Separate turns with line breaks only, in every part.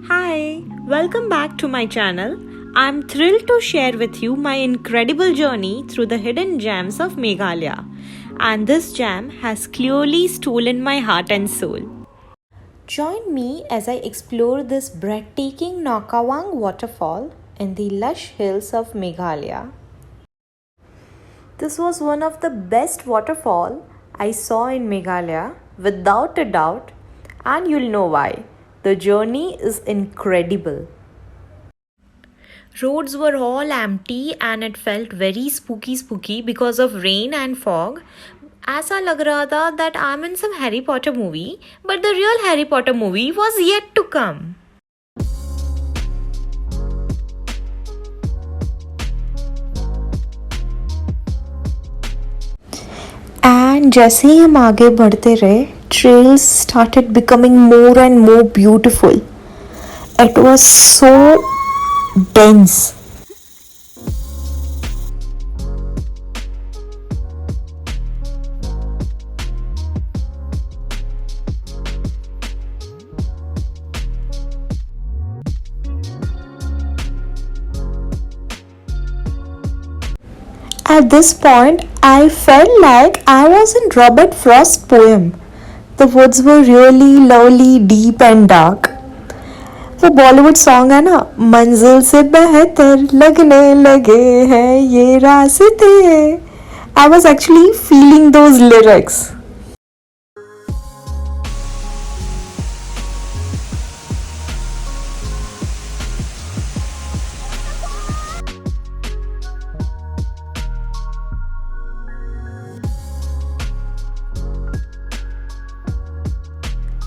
Hi, welcome back to my channel. I'm thrilled to share with you my incredible journey through the hidden gems of Meghalaya. And this gem has clearly stolen my heart and soul. Join me as I explore this breathtaking Nohkawang Waterfall in the lush hills of Meghalaya. This was one of the best waterfalls I saw in Meghalaya, without a doubt, and you'll know why. The journey is incredible. Roads were all empty and it felt very spooky because of rain and fog. ऐसा लग रहा था that I'm in some Harry Potter movie, but the real Harry Potter movie was yet to come. And जैसे ही हम आगे बढ़ते रहे, trails started becoming more and more beautiful. It was so dense. At this point, I felt like I was in Robert Frost's poem. The woods were really lovely, deep and dark. वो Bollywood song है ना, मंजिल से बेहतर लगने लगे हैं ये रास्ते. I was actually feeling those lyrics.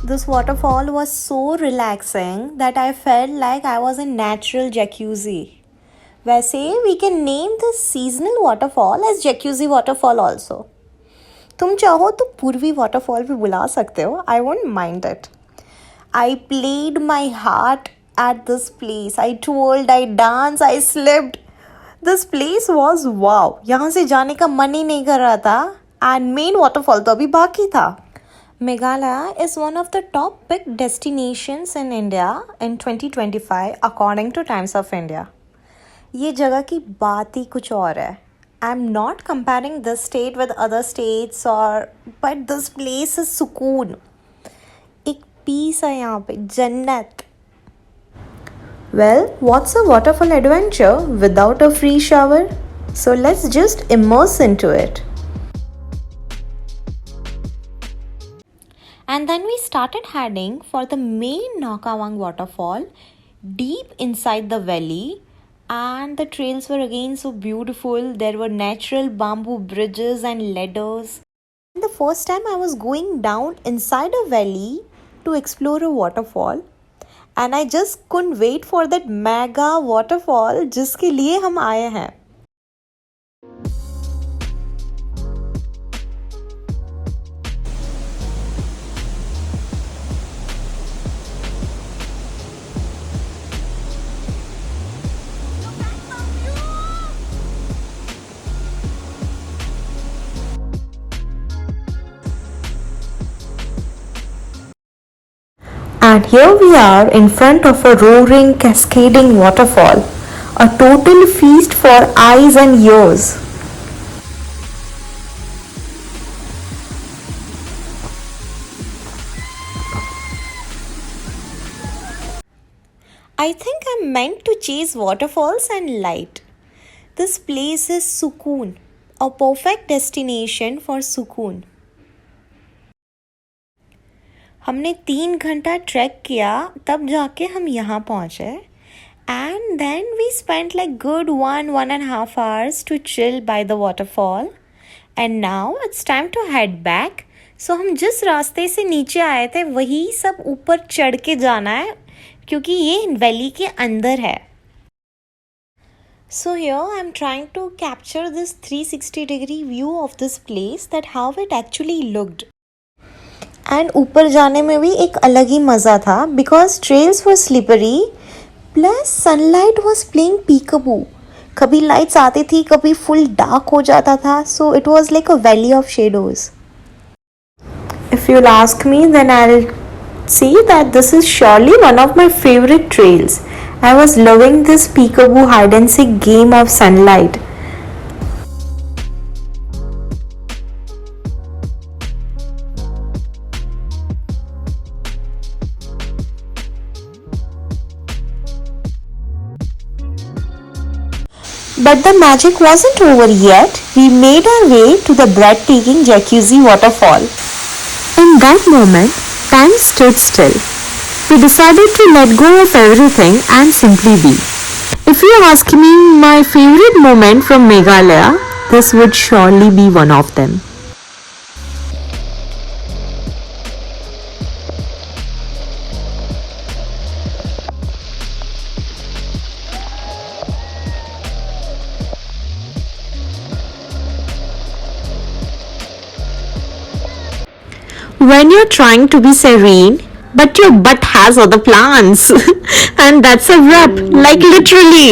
This waterfall was so relaxing that I felt like I was in natural jacuzzi. वैसे we can name this seasonal waterfall as jacuzzi waterfall also. तुम चाहो तो पूर्वी waterfall भी बुला सकते हो. I won't mind it. I played my heart at this place. I twirled, I danced, I slipped. This place was wow. यहाँ से जाने का मन ही नहीं कर रहा था. And main waterfall तो अभी बाकी था. Meghalaya is one of the top picked destinations in India in 2025 according to Times of India. ये जगह की बात ही कुछ और है. I'm not comparing this state with other states but this place is सुकून. एक peace है यहाँ पे, जन्नत. Well, what's a waterfall adventure without a free shower? So let's just immerse into it. And then we started heading for the main Nohkawang Waterfall, deep inside the valley. And the trails were again so beautiful. There were natural bamboo bridges and ladders. The first time I was going down inside a valley to explore a waterfall. And I just couldn't wait for that mega waterfall जिसके लिए हम आए हैं. And here we are in front of a roaring, cascading waterfall, a total feast for eyes and ears. I think I'm meant to chase waterfalls and light. This place is sukoon, a perfect destination for sukoon. हमने 3 घंटा track किया तब जाके हम यहाँ पहुँचे. And then we spent like good 1.5 hours to chill by the waterfall. And now it's time to head back. So हम जिस रास्ते से नीचे आए थे वही सब ऊपर चढ़ के जाना है क्योंकि ये वैली के अंदर है. So here I'm trying to capture this 360-degree view of this place, that how it actually looked. And ऊपर जाने में भी एक अलग ही मज़ा था because trails were slippery plus sunlight was playing peekaboo. कभी lights आती थी, कभी full dark हो जाता था. So it was like a valley of shadows. If you'll ask me, then I'll say that this is surely one of my favorite trails. I was loving this peekaboo hide and seek game of sunlight. But the magic wasn't over yet. We made our way to the breathtaking jacuzzi waterfall. In that moment, time stood still. We decided to let go of everything and simply be. If you ask me my favorite moment from Meghalaya, this would surely be one of them. When you're trying to be serene, but your butt has other plans. And that's a wrap, like literally.